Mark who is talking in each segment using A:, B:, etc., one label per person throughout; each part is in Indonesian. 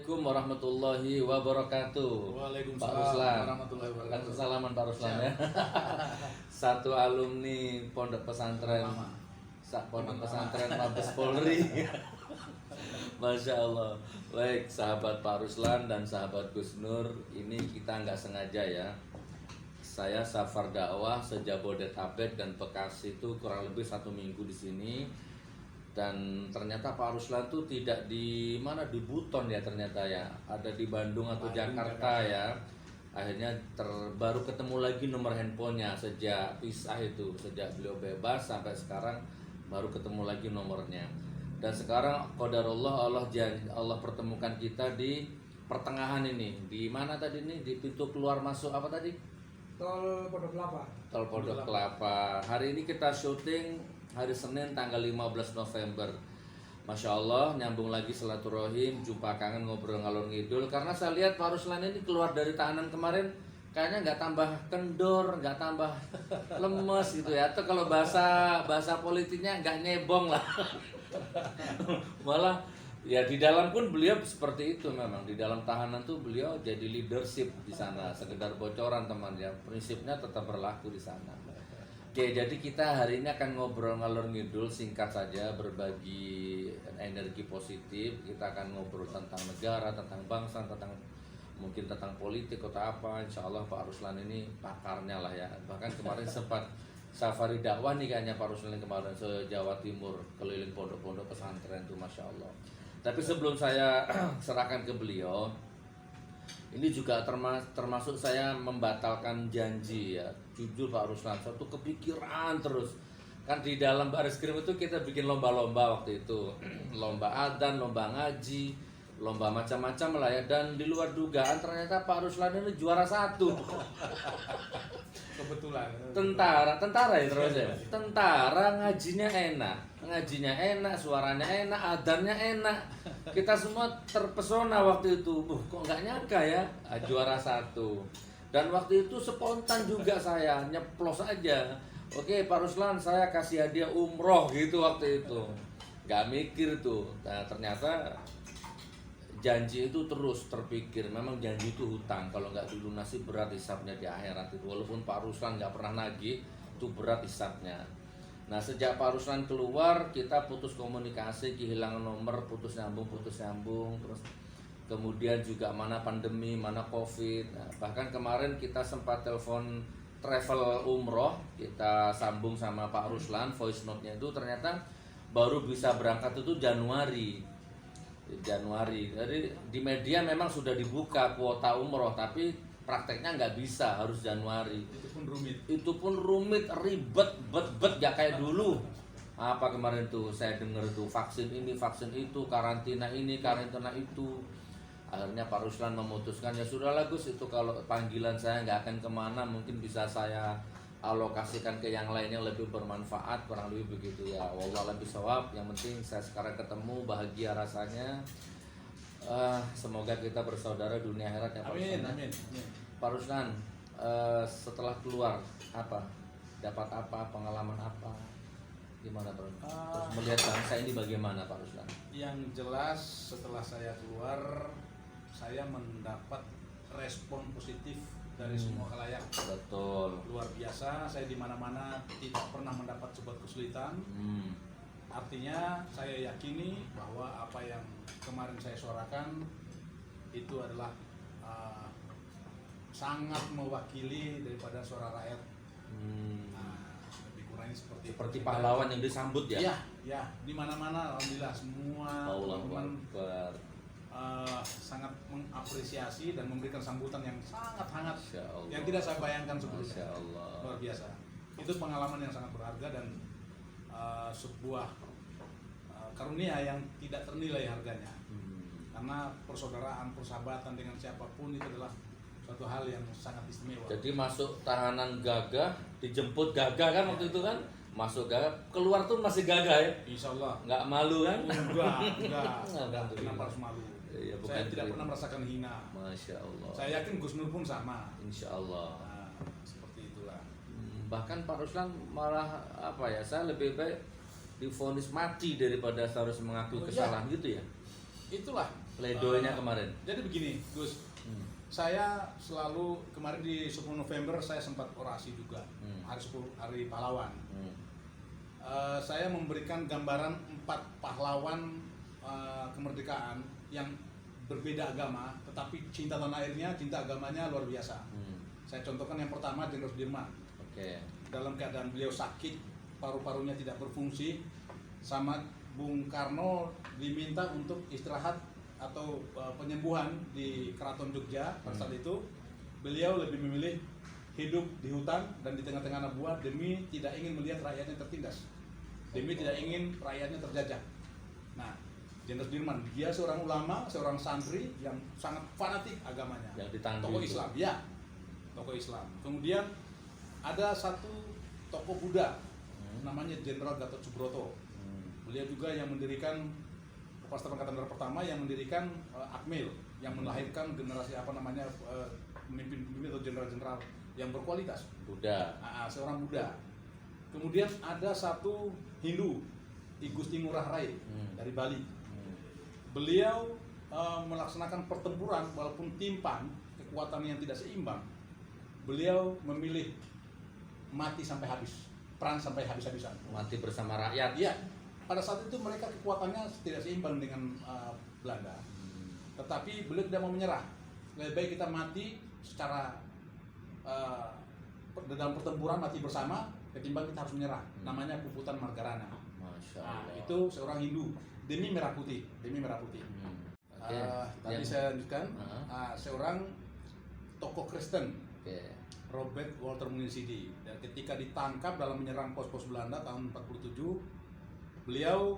A: Assalamualaikum warahmatullahi wabarakatuh. Pak
B: Waalaikumsalam
A: Ruslan.
B: warahmatullahi wabarakatuh.
A: Salaman Pak Ruslan ya. Satu alumni Pondok Pesantren Pondok Pesantren Mabes Polri. Masya Allah. Baik, sahabat Pak Ruslan dan sahabat Gus Nur, ini kita nggak sengaja ya. Saya safar dakwah sejabodetabek dan Bekasi itu kurang lebih 1 minggu di sini. Dan ternyata Pak Ruslan tuh tidak di mana, di Buton ya ternyata ya, ada di Bandung atau Jakarta ya. Akhirnya baru ketemu lagi nomor handphonenya sejak pisah itu, sejak beliau bebas sampai sekarang baru ketemu lagi nomornya. Dan sekarang qadarullah, Allah pertemukan kita di pertengahan ini. Di mana tadi nih? Di pintu keluar masuk apa tadi?
C: Tol Pondok Kelapa.
A: Tol Pondok Kelapa. Hari ini kita syuting hari Senin tanggal 15 November. Masya Allah, nyambung lagi silaturahim, jumpa kangen, ngobrol ngalor ngidul. Karena saya lihat Pak Ruslan ini keluar dari tahanan kemarin kayaknya nggak tambah kendor, nggak tambah lemes gitu ya. Atau kalau bahasa politiknya nggak nyebong lah. Malah ya di dalam pun beliau seperti itu memang. Di dalam tahanan tuh beliau jadi leadership di sana. Sekedar bocoran teman ya, prinsipnya tetap berlaku di sana. Oke, jadi kita hari ini akan ngobrol ngalor ngidul, singkat saja, berbagi energi positif. Kita akan ngobrol tentang negara, tentang bangsa, mungkin tentang politik atau apa. Insya Allah Pak Ruslan ini pakarnya lah ya. Bahkan kemarin sempat safari dakwah nih kayaknya Pak Ruslan kemarin se-Jawa Timur, keliling pondok-pondok pesantren itu, Masya Allah. Tapi sebelum saya serahkan ke beliau, ini juga termasuk saya membatalkan janji ya. Jujur Pak Ruslan, satu kepikiran terus. Kan di dalam baris krim itu kita bikin lomba-lomba waktu itu. Lomba adzan, lomba ngaji, lomba macam-macam lah ya. Dan di luar dugaan ternyata Pak Ruslan ini juara 1.
B: Kebetulan.
A: Tentara ya terus ya. Tentara ngajinya enak, suaranya enak, adzannya enak. Kita semua terpesona waktu itu. Kok nggak nyangka ya, juara 1. Dan waktu itu spontan juga saya nyeplos aja. Oke Pak Ruslan, saya kasih hadiah umroh gitu waktu itu. Nggak mikir tuh. Nah, ternyata janji itu terus terpikir. Memang janji itu hutang. Kalau nggak dilunasi berat hisapnya di akhirat itu. Walaupun Pak Ruslan nggak pernah nagih, itu berat hisapnya. Nah sejak Pak Ruslan keluar, kita putus komunikasi, kehilangan nomor, putus nyambung. Terus kemudian juga mana pandemi, mana covid. Nah, bahkan kemarin kita sempat telepon travel umroh, kita sambung sama Pak Ruslan, voice note-nya itu ternyata baru bisa berangkat itu Januari. Jadi di media memang sudah dibuka kuota umroh, tapi prakteknya nggak bisa, harus Januari. Itu pun rumit, ribet, gak kayak dulu. Apa kemarin tuh saya dengar tuh vaksin ini, vaksin itu, karantina ini, karantina itu. Akhirnya Pak Ruslan memutuskan, ya sudahlah Gus, itu kalau panggilan saya nggak akan kemana, mungkin bisa saya alokasikan ke yang lainnya lebih bermanfaat, kurang lebih begitu ya. Wallahualam bishawab. Yang penting saya sekarang ketemu, bahagia rasanya. Semoga kita bersaudara dunia akhirat ya Pak Ruslan.
B: Amin.
A: Pak Ruslan, setelah keluar apa? Dapat apa? Pengalaman apa? Gimana Pak? Terus melihat bangsa ini bagaimana Pak Ruslan?
B: Yang jelas setelah saya keluar, saya mendapat respon positif dari semua khalayak.
A: Betul.
B: Luar biasa, saya di mana-mana tidak pernah mendapat sebuah kesulitan. Artinya saya yakini bahwa apa yang kemarin saya suarakan itu adalah sangat mewakili daripada suara rakyat. Lebih kurangnya seperti
A: Pahlawan yang disambut ya?
B: Ya, di mana-mana alhamdulillah semua teman-teman sangat mengapresiasi dan memberikan sambutan yang sangat hangat, yang tidak saya bayangkan sebelumnya. Luar biasa. Itu pengalaman yang sangat berharga dan sebuah karunia yang tidak ternilai harganya. Karena persaudaraan, persahabatan dengan siapapun itu adalah suatu hal yang sangat istimewa.
A: Jadi masuk tahanan gagah, dijemput gagah kan waktu itu kan? Masuk gagah, keluar tuh masih gagah ya?
B: Insya Allah.
A: Nggak malu kan?
B: Enggak. Kenapa harus malu?
A: Ya,
B: saya tidak pernah merasakan hina.
A: Masya Allah.
B: Saya yakin Gus Nur pun sama.
A: Insya Allah.
B: Nah, seperti itulah.
A: Bahkan Pak Ruslan malah apa ya? Saya lebih baik divonis mati daripada harus mengakui kesalahan gitu ya.
B: Itulah
A: Pledoinya kemarin.
B: Jadi begini, Gus. Saya selalu kemarin di 10 November saya sempat orasi juga. Hari 10 Hari Pahlawan. Saya memberikan gambaran 4 pahlawan kemerdekaan yang berbeda agama, tetapi cinta tanah airnya, cinta agamanya luar biasa. Saya contohkan yang pertama Jenderal Sudirman. Dalam keadaan beliau sakit, paru-parunya tidak berfungsi, sama Bung Karno diminta untuk istirahat atau penyembuhan di Keraton Jogja. Pada saat itu beliau lebih memilih hidup di hutan dan di tengah-tengah anak buah demi tidak ingin melihat rakyatnya tertindas, demi tidak ingin rakyatnya terjajah. Nah, Jenderal Sudirman, dia seorang ulama, seorang santri yang sangat fanatik agamanya, tokoh Islam, ya, tokoh Islam. Kemudian ada satu tokoh Buddha, namanya Jenderal Gatot Subroto. Beliau juga yang mendirikan Kepala Angkatan Darat pertama, yang mendirikan Akmil, yang melahirkan generasi pemimpin atau jenderal-jenderal yang berkualitas.
A: Buddha.
B: Seorang Buddha. Kemudian ada satu Hindu, I Gusti Ngurah Rai dari Bali. Beliau melaksanakan pertempuran walaupun timpang, kekuatan yang tidak seimbang. Beliau memilih mati sampai habis, perang sampai habis-habisan.
A: Mati bersama rakyat.
B: Iya. Pada saat itu mereka kekuatannya tidak seimbang dengan Belanda. Tetapi beliau tidak mau menyerah. Lebih baik kita mati secara dalam pertempuran, mati bersama, ketimbang kita harus menyerah. Namanya Puputan Margarana.
A: Masya Allah.
B: Itu seorang Hindu, demi merah putih, demi merah putih. Tadi saya lanjutkan, seorang tokoh Kristen, Robert Walter Munisidi. Dan ketika ditangkap dalam menyerang pos-pos Belanda tahun 47, beliau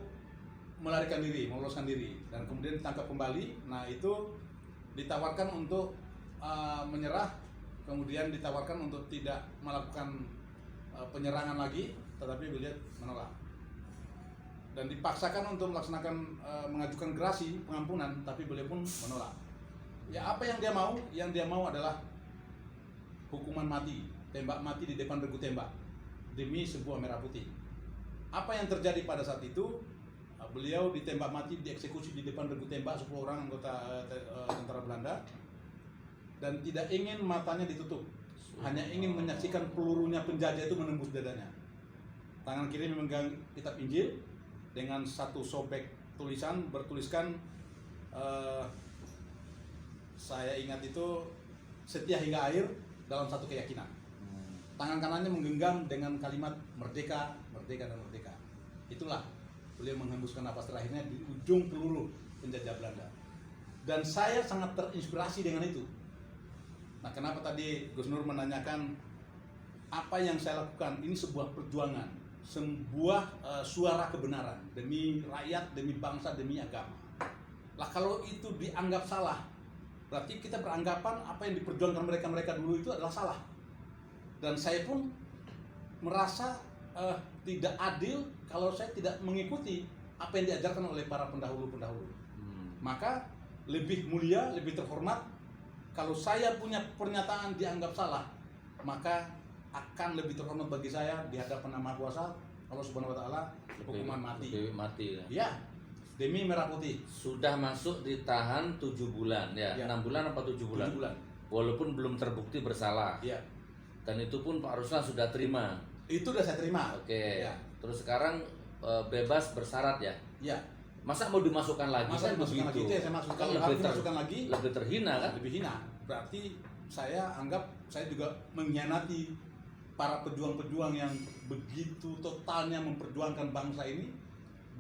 B: melarikan diri, meloloskan diri, dan kemudian ditangkap kembali. Nah, itu ditawarkan untuk menyerah, kemudian ditawarkan untuk tidak melakukan penyerangan lagi, tetapi beliau menolak. Dan dipaksakan untuk melaksanakan mengajukan gerasi pengampunan, tapi beliau pun menolak. Ya, apa yang dia mau? Yang dia mau adalah hukuman mati, tembak mati di depan regu tembak demi sebuah merah putih. Apa yang terjadi pada saat itu? Beliau ditembak mati, dieksekusi di depan regu tembak 10 orang anggota tentara Belanda, dan tidak ingin matanya ditutup, hanya ingin menyaksikan pelurunya penjajah itu menembus dadanya. Tangan kiri memegang kitab Injil dengan satu sobek tulisan bertuliskan, saya ingat itu, setia hingga akhir dalam satu keyakinan. Tangan kanannya menggenggam dengan kalimat merdeka, merdeka dan merdeka. Itulah beliau menghembuskan napas terakhirnya di ujung peluru penjajah Belanda. Dan saya sangat terinspirasi dengan itu. Nah, kenapa tadi Gus Nur menanyakan apa yang saya lakukan? Ini sebuah perjuangan, sebuah suara kebenaran demi rakyat, demi bangsa, demi agama. Lah, kalau itu dianggap salah, berarti kita beranggapan apa yang diperjuangkan mereka dulu itu adalah salah. Dan saya pun merasa tidak adil kalau saya tidak mengikuti apa yang diajarkan oleh para pendahulu-pendahulu. Maka lebih mulia, lebih terhormat kalau saya punya pernyataan dianggap salah, maka akan lebih terhormat bagi saya di hadapan Yang Maha Kuasa Allah Subhanahu wa taala, hukuman mati.
A: Mati.
B: Ya, demi merah putih.
A: Sudah masuk ditahan 7 bulan ya. 6 bulan apa 7 bulan?
B: 7 bulan.
A: Walaupun belum terbukti bersalah.
B: Ya.
A: Dan itu pun Pak Ruslan sudah terima.
B: Itu udah saya terima.
A: Oke.
B: Ya.
A: Terus sekarang bebas bersyarat ya?
B: Ya.
A: Masa mau dimasukkan lagi?
B: Masa
A: kan
B: dimasukkan
A: begitu?
B: lagi? Itu yang saya maksudkan.
A: Kan
B: Kalau dimasukkan lagi,
A: lebih terhina kan?
B: Lebih hina. Berarti saya anggap saya juga mengkhianati para pejuang-pejuang yang begitu totalnya memperjuangkan bangsa ini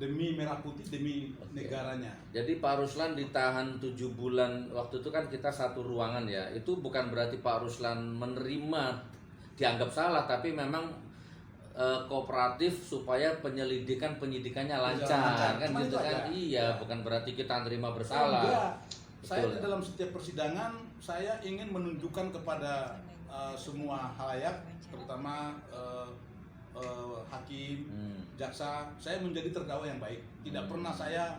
B: demi merah putih, demi negaranya.
A: Jadi Pak Ruslan ditahan 7 bulan, waktu itu kan kita satu ruangan ya. Itu bukan berarti Pak Ruslan menerima dianggap salah, tapi memang kooperatif supaya penyidikannya lancar kan gitu kan. Iya, bukan berarti kita terima bersalah.
B: Enggak. Saya di dalam setiap persidangan saya ingin menunjukkan kepada semua halayak, terutama hakim, jaksa, saya menjadi terdakwa yang baik. Tidak pernah saya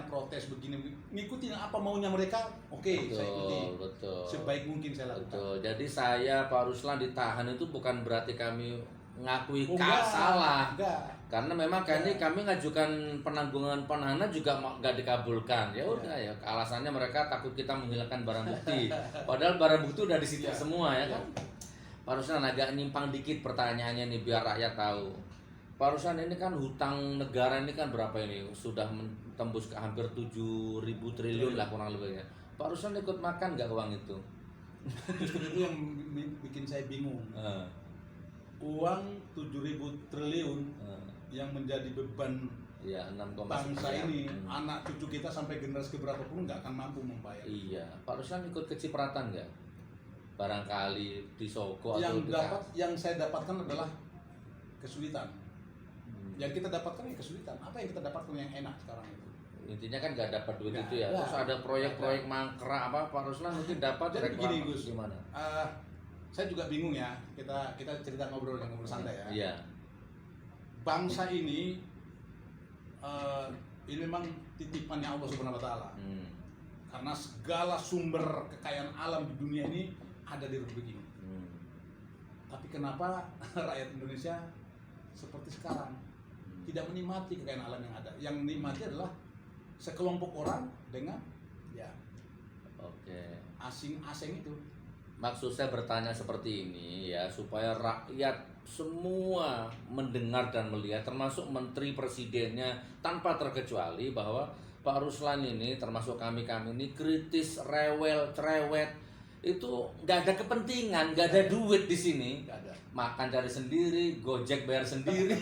B: protes begini, ngikutin apa maunya mereka. Oke, saya ikuti.
A: Betul.
B: Sebaik mungkin saya lakukan.
A: Betul. Jadi saya Pak Ruslan ditahan itu bukan berarti kami mengakui salah.
B: Enggak.
A: Karena memang kami ngajukan penangguhan penahanan juga nggak dikabulkan. Ya udah ya, alasannya mereka takut kita menghilangkan barang bukti. Padahal barang bukti udah disita semua ya kan. Pak Ruslan agak nyimpang dikit pertanyaannya nih biar rakyat tahu. Pak Ruslan ini kan hutang negara ini kan berapa ini? Sudah tembus ke hampir 7.000 triliun lah kurang lebihnya. Pak Ruslan ikut makan nggak uang itu?
B: Justru itu yang bikin saya bingung. Uang 7.000 triliun yang menjadi beban
A: ya, 6,9
B: bangsa ini, anak cucu kita sampai generasi keberapa pun nggak akan mampu membayar.
A: Iya, Pak Ruslan ikut kecipratan nggak? Barangkali disogok atau
B: yang saya dapatkan adalah kesulitan. Yang kita dapatkan yang kesulitan. Apa yang kita dapatkan yang enak sekarang itu?
A: Intinya kan nggak dapat duit itu ya. Terus ada proyek-proyek mangkrak apa Pak Ruslan mungkin dapat.
B: Jadi begini Gus,
A: gimana?
B: Saya juga bingung ya. Kita cerita ngobrol santai ya.
A: Iya.
B: Bangsa ini memang titipannya Allah Subhanahu Wa Taala. Karena segala sumber kekayaan alam di dunia ini ada di Republik ini. Tapi kenapa rakyat Indonesia seperti sekarang tidak menikmati kekayaan alam yang ada? Yang menikmati adalah sekelompok orang dengan asing-asing itu.
A: Maksud saya bertanya seperti ini ya, supaya rakyat semua mendengar dan melihat, termasuk menteri presidennya tanpa terkecuali, bahwa Pak Ruslan ini termasuk kami ini kritis, rewel, cerewet, itu nggak ada kepentingan, nggak ada duit di sini. Makan cari sendiri, Gojek bayar sendiri.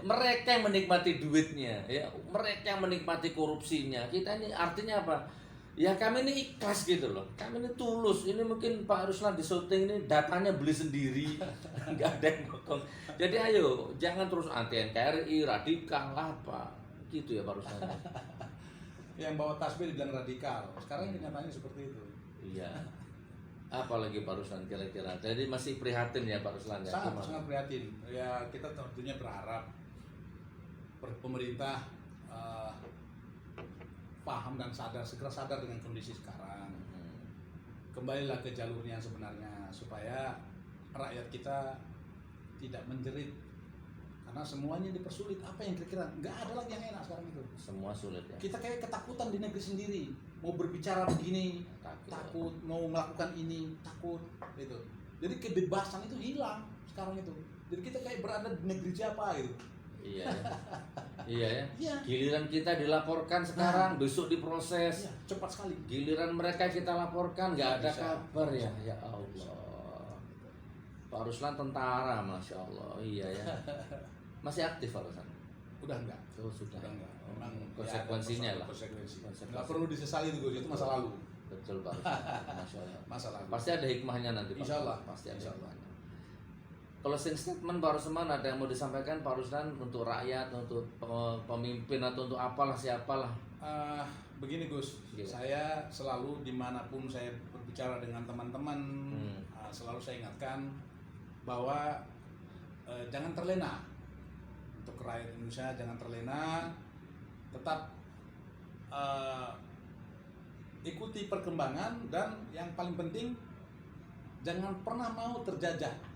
A: Mereka yang menikmati duitnya, ya, mereka yang menikmati korupsinya. Kita ini artinya apa? Ya kami ini ikhlas gitu loh, kami ini tulus. Ini mungkin Pak Ruslan di syuting ini datanya beli sendiri, nggak ada yang bokong. Jadi ayo, jangan terus anti NKRI, radikal apa, gitu ya Pak Ruslan.
B: Yang bawa tasbih dibilang radikal, sekarang kenyataannya seperti itu.
A: Iya. Apalagi Pak Ruslan kira-kira. Jadi masih prihatin ya Pak Ruslan ya?
B: Sangat prihatin. Ya kita tentunya berharap pemerintah paham dan segera sadar dengan kondisi sekarang. Kembalilah ke jalurnya sebenarnya supaya rakyat kita tidak menjerit karena semuanya dipersulit. Apa yang kira-kira nggak ada lagi yang enak sekarang itu.
A: Semua sulit ya.
B: Kita kayak ketakutan di negeri sendiri. Mau berbicara begini takut, mau melakukan ini takut gitu. Jadi kebebasan itu hilang sekarang itu. Jadi kita kayak berada di negeri siapa gitu.
A: Iya ya. Iya ya. Iya. Giliran kita dilaporkan sekarang, besok diproses.
B: Iya, cepat sekali.
A: Giliran mereka kita laporkan nggak ada kabar ya. Ya Allah. Pak Ruslan tentara, Masya Allah. Iya ya. Masih aktif Pak Ruslan?
B: Udah enggak.
A: Oh, sudah.
B: Udah enggak. Memang
A: konsekuensinya lah.
B: Konsekuensi. Nggak perlu disesali itu masa lalu.
A: Betul Pak Ruslan. Masya Allah.
B: Masa lalu.
A: Pasti ada hikmahnya nanti Pak.
B: Insya Allah.
A: Pasti ada hikmahnya. Closing statement Pak Ruslan, ada yang mau disampaikan Pak Ruslan untuk rakyat, untuk pemimpin atau untuk apalah siapalah?
B: Begini Gus, saya selalu dimanapun saya berbicara dengan teman-teman, selalu saya ingatkan bahwa jangan terlena. Untuk rakyat Indonesia jangan terlena, tetap ikuti perkembangan dan yang paling penting jangan pernah mau terjajah.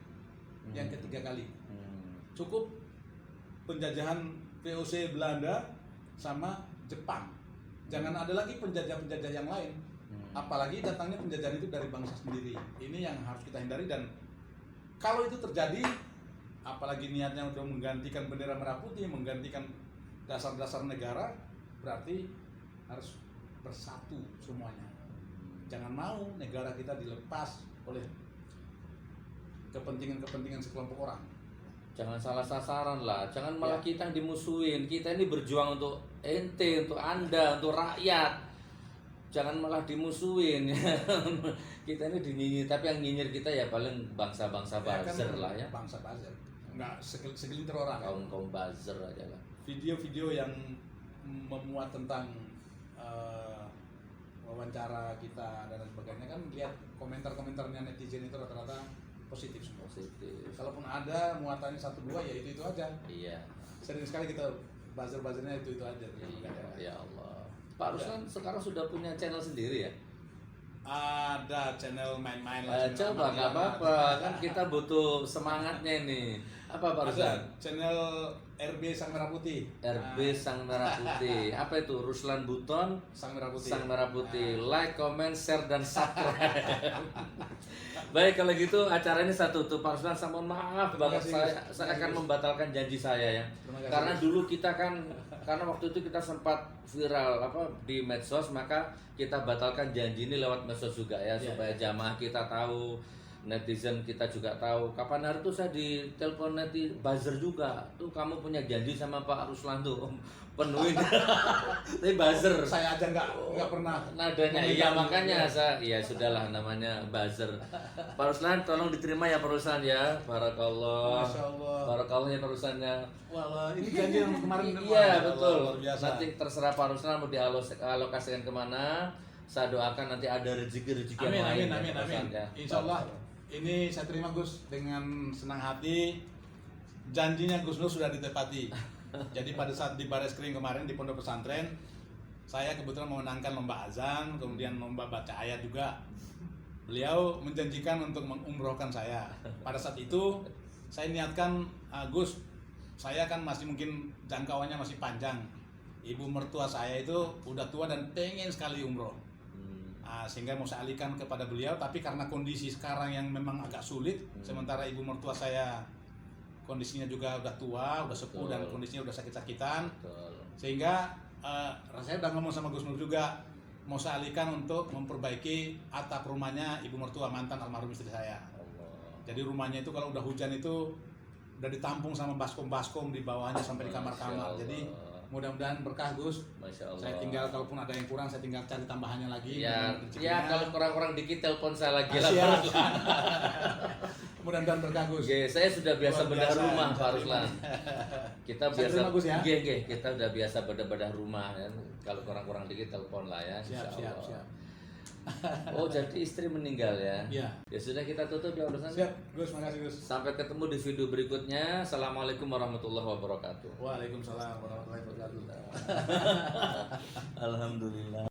B: Yang ketiga kali cukup penjajahan VOC Belanda sama Jepang, jangan ada lagi penjajah-penjajah yang lain, apalagi datangnya penjajahan itu dari bangsa sendiri. Ini yang harus kita hindari, dan kalau itu terjadi, apalagi niatnya untuk menggantikan bendera merah putih, menggantikan dasar-dasar negara, berarti harus bersatu semuanya. Jangan mau negara kita dilepas oleh kepentingan sekelompok orang.
A: Jangan salah sasaran lah, jangan malah kita yang dimusuhin. Kita ini berjuang untuk ente, untuk Anda, untuk rakyat. Jangan malah dimusuhin. Kita ini dinyinyir, tapi yang nyinyir kita ya paling bangsa-bangsa buzzer lah ya.
B: Bangsa buzzer, enggak segelintir orang.
A: Kaum buzzer aja lah.
B: Video-video yang memuat tentang wawancara kita dan sebagainya, kan lihat komentar-komentarnya netizen itu rata-rata positif semua. Kalaupun ada muatannya 1-2 ya itu aja.
A: Iya.
B: Sering sekali kita buzzer-buzzernya itu aja.
A: Ya Allah. Pak Ruslan sekarang sudah punya channel sendiri ya?
B: Ada channel main-main lah.
A: Coba nggak apa-apa, kan kita butuh semangatnya nih. Apa Pak
B: Ada
A: Ruslan?
B: channel RB Sang Merah Putih.
A: RB Sang Merah Putih. Apa itu? Ruslan Buton
B: Sang Merah Putih.
A: Sang Merah Putih. Like, comment, share, dan subscribe. Baik, kalau gitu acara ini saya tutup. Pak Ruslan, saya mohon maaf
B: Terima
A: banget,
B: kasih,
A: saya
B: Gus.
A: akan membatalkan janji saya ya.
B: Terima kasih,
A: Karena
B: Gus.
A: dulu kita kan, karena waktu itu kita sempat viral di medsos, maka kita batalkan janji ini lewat medsos juga ya,
B: Iya,
A: supaya jamaah kita tahu, netizen kita juga tahu. Kapan hari itu saya ditelepon buzzer juga, tuh kamu punya janji sama Pak Ruslan tuh, penuhin. Tapi buzzer.
B: Saya aja nggak pernah.
A: Nadanya,
B: memegang-
A: iya makanya ya sudahlah, namanya buzzer. Pak Ruslan tolong diterima ya Pak Ruslan ya. Barakallah.
B: Masya Allah.
A: Barakallah ya Pak Ruslan ya.
B: Walah, ini janji yang kemarin.
A: Iya
B: Wah,
A: betul.
B: luar biasa.
A: Nanti terserah Pak Ruslan mau dialokasikan kemana. Saya doakan nanti ada rezeki-rezeki
B: Amin,
A: yang lain
B: amin,
A: ya,
B: amin,
A: Pak Ruslan,
B: amin.
A: ya.
B: Insya Allah ini saya terima Gus dengan senang hati. Janjinya Gus Nur sudah ditepati. Jadi pada saat di Bareskrim kemarin di Pondok Pesantren, saya kebetulan memenangkan lomba azan, kemudian lomba baca ayat juga. Beliau menjanjikan untuk mengumrohkan saya. Pada saat itu saya niatkan, Gus, saya kan masih mungkin jangkauannya masih panjang. Ibu mertua saya itu udah tua dan pengen sekali umroh. Sehingga mau saya alihkan kepada beliau, tapi karena kondisi sekarang yang memang agak sulit, sementara ibu mertua saya kondisinya juga udah tua, udah sepuh, dan kondisinya udah sakit-sakitan,
A: Betul.
B: sehingga saya udah ngomong sama Gus Nur juga, mau saya alihkan untuk memperbaiki atap rumahnya ibu mertua mantan almarhum istri saya.
A: Allah.
B: Jadi rumahnya itu kalau udah hujan itu udah ditampung sama baskom-baskom di bawahnya sampai di kamar-kamar.
A: Masya
B: Jadi
A: Allah.
B: mudah-mudahan berkah Gus.
A: Masya Allah.
B: Saya tinggal, kalaupun ada yang kurang, saya tinggal cari tambahannya lagi.
A: Ya,
B: mudah-mudahan
A: ya
B: rezekinya.
A: kalau kurang-kurang dikit telepon saya lagi lah.
B: Siap.
A: Pak Ruslan.
B: Mudah-mudahan berkah Gus.
A: Oke, saya sudah biasa
B: Luar
A: bedah
B: biasa,
A: rumah
B: bisa
A: Pak
B: terima.
A: Ruslan. Kita
B: Bisa
A: biasa,
B: terima, Gus, ya?
A: kita udah biasa bedah-bedah rumah kan. Kalau kurang-kurang dikit telepon lah ya.
B: Siap,
A: insya
B: siap,
A: Allah.
B: siap.
A: Oh, jadi istri meninggal ya?
B: Iya.
A: Ya sudah, kita tutup ya Pak Ruslan.
B: Siap, Gus, makasih Gus.
A: Sampai ketemu di video berikutnya. Assalamualaikum warahmatullahi wabarakatuh.
B: Waalaikumsalam warahmatullahi wabarakatuh.
A: Alhamdulillah.